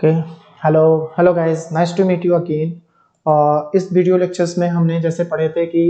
Okay. Hello hello guys, nice to meet you again. इस video lectures में हमने जैसे पढ़े थे कि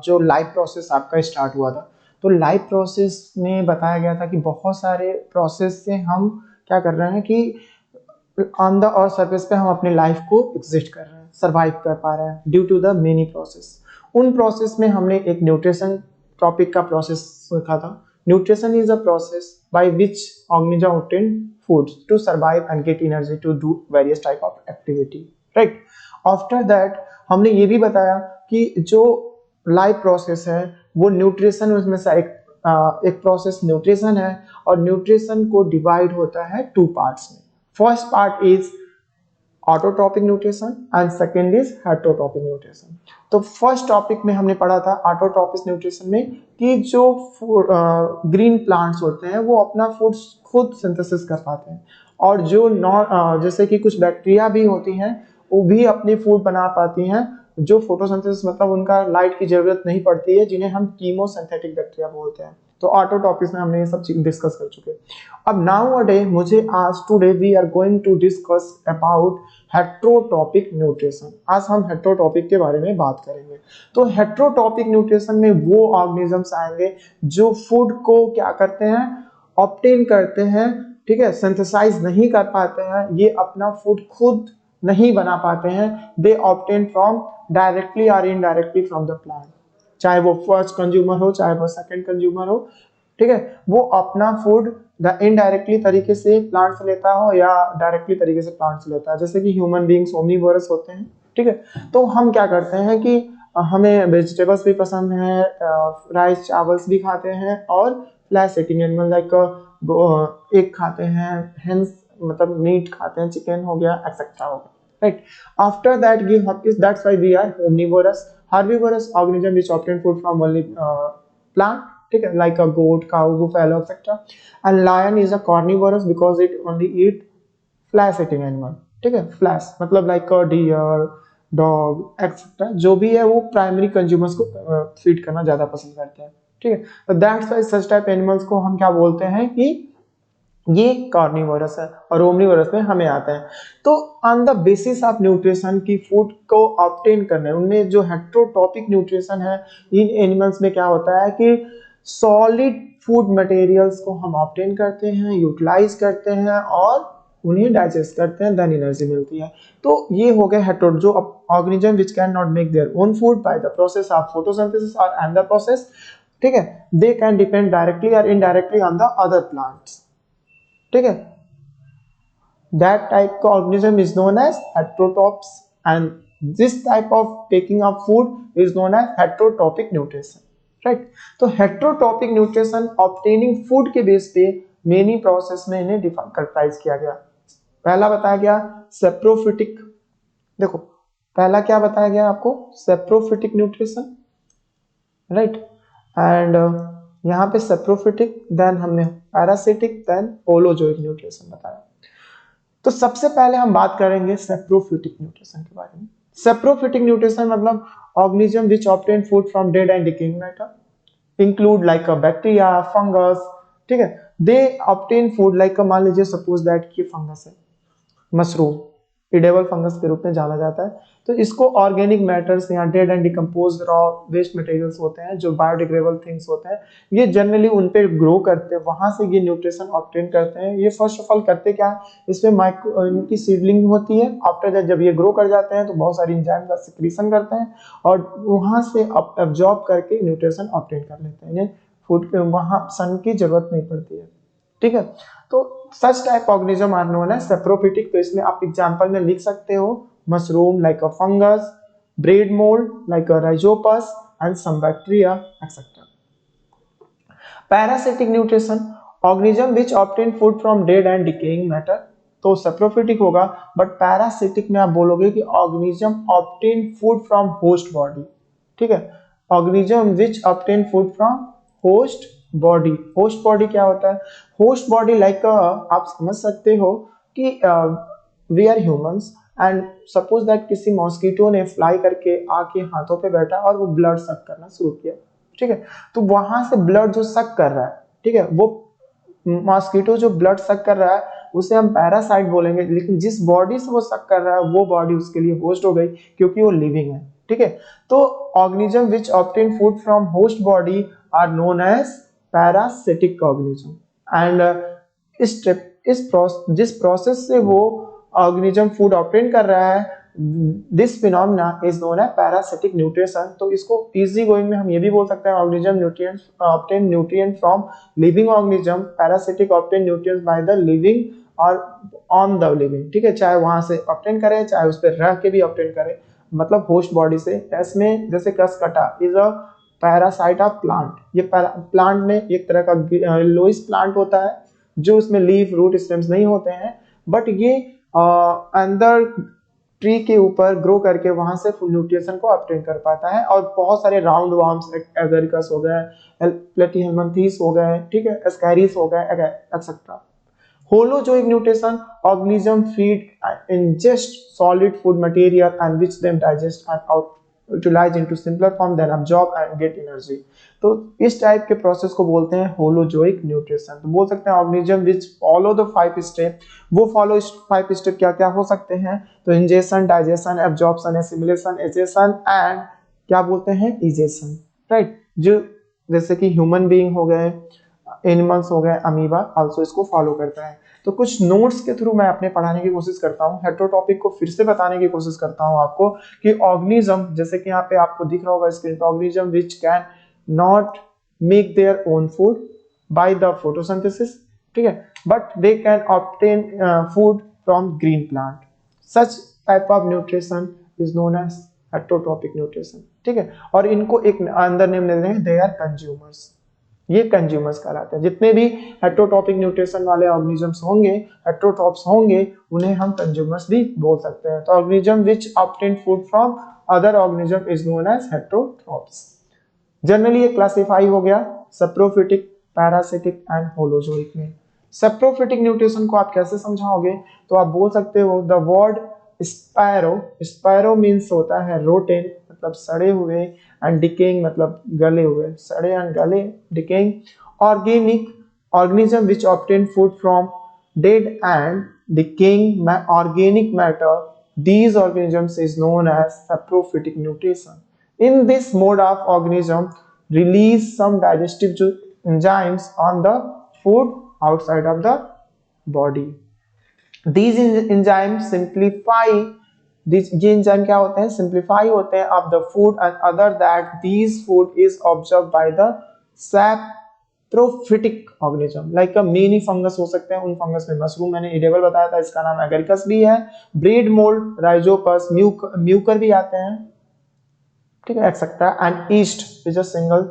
जो लाइव प्रोसेस आपका स्टार्ट हुआ था, तो लाइव प्रोसेस में बताया गया था कि बहुत सारे प्रोसेस से हम क्या कर रहे हैं कि ऑन द और सरफेस पे हम अपनी लाइफ को एग्जिस्ट कर रहे हैं, सर्वाइव कर पा रहे हैं due to the many process. उन प्रोसेस में हमने एक न्यूट्रिशन टॉपिक का प्रोसेस सीखा था। Nutrition is a process by which organism obtain foods to survive and get energy to do various type of activity, right? After that हमने ये भी बताया कि जो लाइव प्रोसेस है वो न्यूट्रिशन, उसमें से एक प्रोसेस न्यूट्रिशन है, और न्यूट्रिशन को डिवाइड होता है टू पार्ट्स में। First part is autotrophic nutrition and second is heterotrophic nutrition. तो फर्स्ट टॉपिक में हमने पढ़ा था ऑटोट्रॉपिक न्यूट्रिशन में कि जो ग्रीन प्लांट्स होते हैं वो अपना फूड खुद सिंथेसिस कर पाते हैं, और जो नॉन जैसे कि कुछ बैक्टीरिया भी होती हैं वो भी अपनी फूड बना पाती हैं, जो फोटोसिंथेसिस मतलब उनका लाइट की जरूरत नहीं पड़ती है, जिन्हें हम कीमोसिंथेटिक बैक्टीरिया बोलते हैं। तो ऑटोट्रॉपिक में हमने ये सब चीज डिस्कस कर चुके हैं। अब नाउ अडे मुझे आज today we are going to discuss about heterotrophic nutrition. आज हम हेट्रोटॉपिक के बारे में बात करेंगे। तो हेट्रोटॉपिक न्यूट्रिशन में वो ऑर्गेनिजम्स आएंगे जो फूड को क्या करते हैं, ऑब्टेन करते हैं, ठीक है, सिंथेसाइज नहीं कर पाते हैं, ये अपना फूड खुद नहीं बना पाते हैं। दे ऑब्टेन फ्रॉम डायरेक्टली और इनडायरेक्टली फ्रॉम द प्लांट, चाहे वो फर्स्ट कंज्यूमर हो चाहे वो सेकंड कंज्यूमर हो, ठीक है, वो अपना फूड इनडायरेक्टली तरीके से प्लांट से लेता हो या डायरेक्टली तरीके से प्लांट से लेता है। जैसे कि ह्यूमन बीइंग्स ओमनिवोरस होते हैं, ठीक है, तो हम क्या करते हैं कि हमें वेजिटेबल्स भी पसंद है, राइस चावल्स भी खाते हैं, और flash eating animal like egg खाते हैं, हेंस मतलब मीट खाते हैं, चिकन हो गया, एक्सेट्रा हो गया, right. After that that's why we are omnivorous. Herbivorous organism which obtain food from only plant, ठीक है, like a goat, cow, buffalo, etc. And lion is a carnivorous because it only eat flesh eating animal, ठीक है, flesh मतलब like a deer, dog, etc. जो भी है वो primary consumers को फीड करना ज्यादा पसंद करते हैं, ठीक है। तो that's why such type animals को हम क्या बोलते हैं कि ये कार्निवोरस है, और ओमनिवोरस में हमें आते हैं। तो on the basis of nutrition की फूड को ऑब्टेन करने, उनमें जो हेट्रोटॉपिक न्यूट्रिशन है इन एनिमल्स में क्या होता है कि सॉलिड फूड मटेरियल्स को हम ऑब्टेन करते हैं, यूटिलाइज करते हैं और उन्हें डाइजेस्ट करते हैं, देन एनर्जी मिलती है। तो ये हो गए हेट्रो, जो organism which can not make their own food by the process of photosynthesis और अनदर प्रोसेस, ठीक है, दे कैन डिपेंड डायरेक्टली और indirectly on the other plants, ठीक है। दैट टाइप का organism is known as heterotrophs, and this type of taking of food is known as heterotrophic nutrition, right. तो heterotrophic nutrition obtaining food के base पे many process में इन्हें categorise किया गया। पहला बताया गया सेप्रोफिटिक, देखो पहला क्या बताया गया आपको, सेप्रोफिटिक न्यूट्रिशन, राइट। एंड यहाँ पे सेप्रोफिटिक, देन हमने पैरासिटिक, देन होलोजोइक न्यूट्रिशन बताया। तो सबसे पहले हम बात करेंगे सेप्रोफिटिक न्यूट्रिशन के बारे में। सेप्रोफिटिक न्यूट्रिशन मतलब organism which obtain food from dead and decaying matter, include like a bacteria, fungus, ठीक है, दे ऑब्टेन फूड लाइक, मान लीजिए सपोज दैट ये फंगस है, मशरूम एडिबल फंगस के रूप में जाना जाता है। तो इसको ऑर्गेनिक मैटर्स या dead and decompose raw waste materials होते हैं, जो बायोडिग्रेडेबल थिंग्स होते हैं, ये जनरली उन पे ग्रो करते हैं, वहां से ये न्यूट्रिशन ऑब्टेन करते हैं। ये फर्स्ट ऑफ ऑल करते क्या है, इसमें माइक्रो इनकी सीडलिंग होती है। आफ्टर दैट जब ये ग्रो कर जाते हैं तो बहुत सारी एंजाइम का सिक्रीशन करते हैं और वहां से एब्जॉर्ब करके न्यूट्रिशन ऑब्टेन कर लेते हैं। इन्हें फूड वहां सन की जरूरत नहीं पड़ती है, ठीक है। तो such type organism are known as saprophytic. तो इसमें आप एग्जांपल में लिख सकते हो mushroom like a fungus, bread mould like a rhizopus and some bacteria etcetera. Parasitic nutrition organism which obtain food from dead and decaying matter, तो saprophytic होगा। But parasitic में आप बोलोगे कि organism obtain food from host body, ठीक है, organism which obtain food from host body. Host body क्या होता है, होस्ट बॉडी लाइक आप समझ सकते हो कि we are humans and suppose that किसी मॉस्किटो ने फ्लाई करके आके हाथों पे बैठा और वो ब्लड सक करना शुरू किया, ठीक है, तो वहां से ब्लड जो सक कर रहा है, ठीक है, वो मॉस्किटो जो ब्लड सक कर रहा है उसे हम पैरासाइट बोलेंगे, लेकिन जिस बॉडी से वो सक कर रहा है वो बॉडी उसके लिए होस्ट हो गई क्योंकि वो लिविंग है, ठीक है। तो organism which obtain food from host body are known as parasitic organism. And जिस प्रोसेस से वो ऑर्गेनिज्म फूड ऑब्टेन कर रहा है, this phenomena is known as parasitic nutrition. तो इसको इजी गोइंग में हम ये भी बोल सकते हैं, organism nutrients obtain nutrient from living organism, parasitic obtain nutrients by the living और ऑन द लिविंग, ठीक है। चाहे वहां से ऑब्टेन करे, चाहे उस पर रह के भी ऑब्टेन करे, मतलब होस्ट बॉडी से। इसमें जैसे cuscuta is a parasite of plant. ये प्लांट में एक तरह का लोइस प्लांट होता है जो उसमें लीफ रूट स्टेम्स नहीं होते हैं, बट ये अंदर ट्री के ऊपर ग्रो करके वहां से फुल न्यूट्रिशन को ऑब्टेन कर पाता है। और बहुत सारे राउंड वर्म्स, एगरिकस हो गए, प्लेटिहेल्मिन्थेस हो गए, ठीक है, एस्कैरिस हो गए, etcetera. Holozoic nutrition, organism feed and ingest solid food material and which them digest and out utilize into simpler form then absorb and get energy। तो इस टाइप के प्रोसेस को बोलते हैं होलोजोइक न्यूट्रिशन। तो बोल सकते हैं organism which follow the 5 step. वो फॉलो 5 स्टेप क्या क्या हो सकते हैं? तो ingestion, digestion, absorption, assimilation, egestion and क्या बोलते हैं, इजेशन, राइट। जो जैसे कि ह्यूमन बीइंग हो गए, एनिमल्स हो गए, अमीबा आल्सो इसको फॉलो करता है। तो कुछ नोट्स के थ्रू मैं अपने पढ़ाने की कोशिश करता हूँ, हेटेरोटॉपिक को फिर से बताने की कोशिश करता हूँ आपको कि ऑर्गेनिज्म, जैसे कि यहाँ पे आपको दिख रहा होगा स्क्रीन पे, organism which can not make their own food by the photosynthesis, ठीक है, but they can obtain food from green plant. Such type of nutrition is known as heterotrophic nutrition, ठीक है। और इनको एक अंदर नेम दे देंगे, दे आर कंज्यूमर्स। ये कंज्यूमर्स कहलाते हैं। जितने भी हेटेरोटॉपिक न्यूट्रिशन वाले ऑर्गेनिजम्स होंगे, हेटेरोट्रॉप्स होंगे, उन्हें हम कंज्यूमर्स भी बोल सकते हैं। तो organism which obtain food from other organism is known as heterotrophs. Generally ये क्लासिफाई हो गया सैप्रोफिटिक, पैरासिटिक एंड होलोजोइक में। सैप्रोफिटिक न्यूट्रिशन को आप कैसे समझाओगे? तो आप बोल सकते हो the word sapro, sapro means होता है रोटेन, मतलब सड़े हुए, एंड डिकेइंग मतलब गले हुए, सड़े एंड गले, decaying. Organic, organism which obtain food from dead and decaying organic matter, these organisms is known as saprophytic nutrition. In this mode of organism release some digestive enzymes on the food outside of the body. These enzymes simplify, ये enzyme क्या होते हैं? Simplify होते हैं of the food and other that this food is observe by the saprophytic organism. Like a mini fungus हो सकते हैं, उन फंगस में मशरूम मैंने एडिबल बताया था, इसका नाम एगरिकस भी है, ब्रीड मोल्ड, राइजोपस, म्यूकर भी आते हैं, ठीक है, etcetera. And east is a single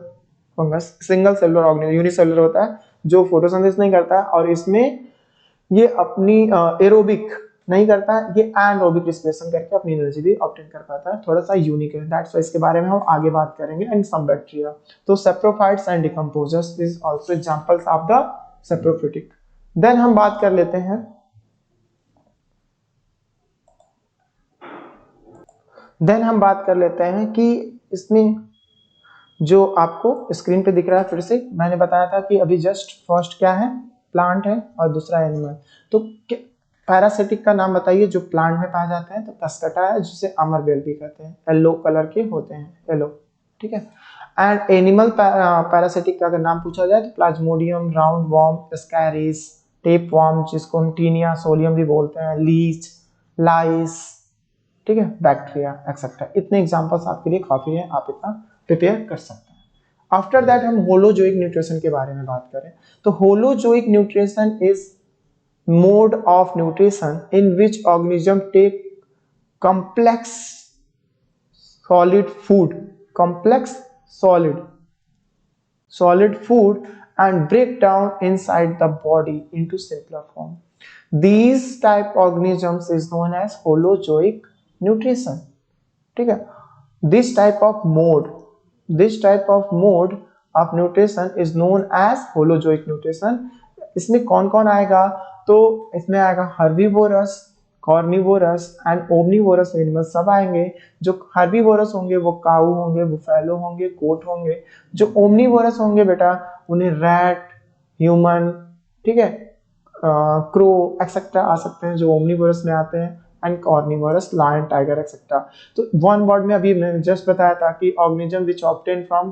fungus, single cellular organism, unicellular होता है, जो फोटोसिंथेसिस नहीं करता है, और इसमें ये अपनी एरोबिक नहीं करता है, ये एनारोबिक रिस्पिरेशन करके अपनी एनर्जी भी ऑब्टेन कर पाता है। थोड़ा सा यूनिक है, दैट्स व्हाई इसके बारे में हम आगे बात करेंगे। एंड सम बैक्टीरिया, तो saprophytes and decomposers is also examples of the saprophytic. Then हम बात कर लेते हैं, कि इसमें जो आपको स्क्रीन पे दिख रहा है, फिर से मैंने बताया था कि अभी जस्ट फर्स्ट क्या है, प्लांट है, और दूसरा एनिमल। तो पैरासिटिक का नाम बताइए जो प्लांट में पाया जाता है? तो कसकटा है, जिसे अमरबेल भी कहते हैं, येलो कलर के होते हैं, येलो, ठीक है। एंड एनिमल पैरासिटिक का अगर नाम पूछा जाए तो Plasmodium, round warm, Ascaris, tape warm, जिसको हम टीनिया सोलियम भी बोलते हैं, लीच, लाइस, ठीक है, बैक्टीरिया, एक्सेट्रा। इतने एग्जांपल्स आपके लिए काफी है, आप इतना प्रिपेयर कर सकते हैं। आफ्टर दैट हम होलोजोइक न्यूट्रिशन के बारे में बात करें, तो holozoic nutrition is mode of nutrition in which organism take complex solid food, solid food and break down inside the body into simpler form. These type organisms is known as holozoic nutrition, ठीक है। This type of mode of nutrition is known as holozoic nutrition। इसमें कौन कौन आएगा? तो इसमें आएगा herbivorous, carnivorous and omnivorous animal, सब आएंगे। जो हर्बीवोरस होंगे वो काऊ होंगे, बुफेलो होंगे, गोट होंगे। जो ओमनीवोरस होंगे बेटा, उन्हें रैट, ह्यूमन, ठीक है, क्रो एक्सेट्रा आ सकते हैं जो ओमनीवोरस में आते हैं, and carnivorous lion, tiger etcetera. तो वन वर्ड में अभी मैंने जस्ट बताया था कि organism which obtain from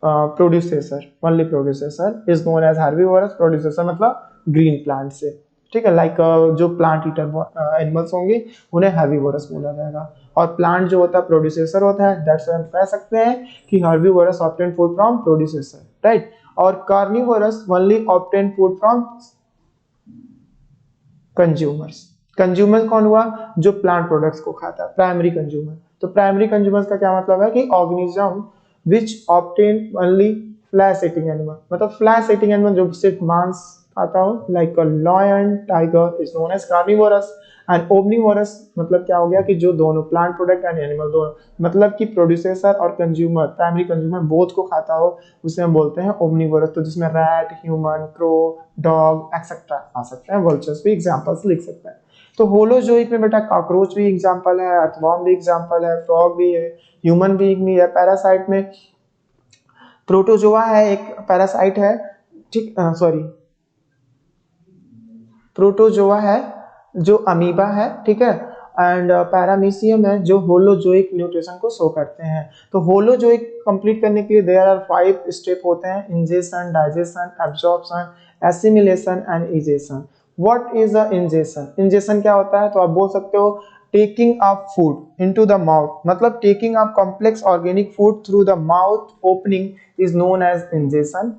producers, only producers is known as herbivorous. Producers मतलब ग्रीन प्लांट से, ठीक है। लाइक जो प्लांट ईटर एनिमल्स होंगे उन्हें हर्बीवोरस बोला जाएगा, और प्लांट जो होता है प्रोड्यूसेसर होता है, दैट्स व्हाई हम कह सकते हैं कि herbivorous obtain food from producers, right. और carnivorous only obtain food from consumers. Consumer कौन हुआ? जो प्लांट प्रोडक्ट्स को खाता है, प्राइमरी कंज्यूमर। तो प्राइमरी कंज्यूमर्स का क्या मतलब है कि organism which obtain only flesh eating animal, मतलब फ्लैश ईटिंग एनिमल जो सिर्फ मांस खाता हो, like a lion, tiger is known as carnivorous. And omnivorous मतलब क्या हो गया कि जो दोनों प्लांट प्रोडक्ट एंड एनिमल दोनों, मतलब कि प्रोड्यूसर और कंज्यूमर, प्राइमरी कंज्यूमर बोथ को खाता हो, उसे हम बोलते हैं ओमनीवोरस। तो जिसमें rat, human, crow, dog etcetera आ सकते हैं, वल्चर्स भी एग्जांपल्स लिख सकते हैं। तो होलोजोइक में बेटा कॉकरोच भी एग्जांपल है, अर्थवॉर्म भी एग्जांपल है, फ्रॉग भी है, ह्यूमन बीइंग भी है। पैरासाइट में प्रोटोजोआ है, एक पैरासाइट है, ठीक, सॉरी, प्रोटोजोआ है जो अमीबा है, ठीक है। एंड पैरामीशियम है जो होलोजोइक न्यूट्रिशन को शो करते हैं। तो होलोजोइक कंप्लीट करने के लिए देयर आर 5 स्टेप होते हैं: ingestion, digestion, absorption, assimilation and egestion. What is a ingestion? Ingestion क्या होता है? तो आप बोल सकते हो taking up food into the mouth, मतलब taking up complex organic food through the mouth opening is known as ingestion,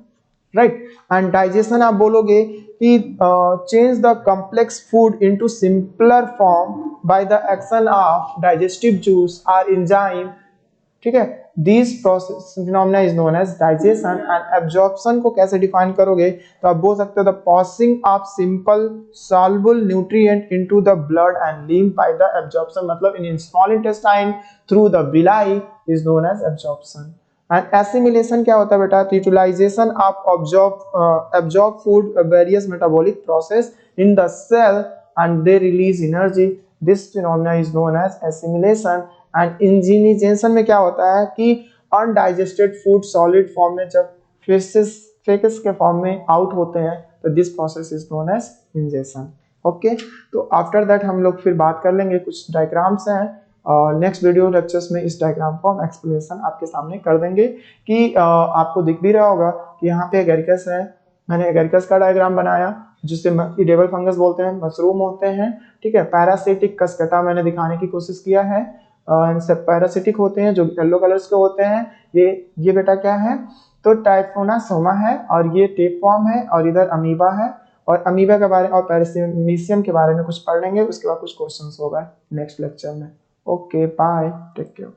right. And digestion आप बोलोगे कि change the complex food into simpler form by the action of digestive juice और enzyme, ठीक है। This process phenomena is known as digestion. And absorption को कैसे define करोगे? तो आप बोल सकते हो the passing of simple soluble nutrient into the blood and lymph by the absorption, मतलब in small intestine through the villi is known as absorption. And assimilation क्या होता है बेटा? तो utilization of absorb food various metabolic process in the cell and they release energy. This phenomena is known as assimilation. And इंजीनिजेशन में क्या होता है कि अनडाइजेस्टेड फूड सॉलिड फॉर्म में जब फेकस के फॉर्म में आउट होते हैं, तो this process is known as ingestion. Okay, तो आफ्टर दैट हम लोग फिर बात कर लेंगे, कुछ डायग्राम्स हैं नेक्स्ट वीडियो लेक्चर्स में, इस डायग्राम को हम एक्सप्लेनेशन आपके सामने कर देंगे कि आपको दिख भी रहा होगा कि यहाँ पे एगेरिकस है। मैंने एगेरिकस का डायग्राम बनाया जिससे इडेबल फंगस बोलते हैं, मशरूम होते हैं, ठीक है। पैरासिटिक कस्केटा मैंने दिखाने की कोशिश किया है, पैरासिटिक होते हैं जो येलो कलर्स के होते हैं। ये बेटा क्या है? तो टाइफोनासोमा है, और ये टेपवर्म है, और इधर अमीबा है। और अमीबा के बारे और पैरामीशियम के बारे में कुछ पढ़ लेंगे, उसके बाद कुछ क्वेश्चंस होगा नेक्स्ट लेक्चर में। Okay, bye, take care.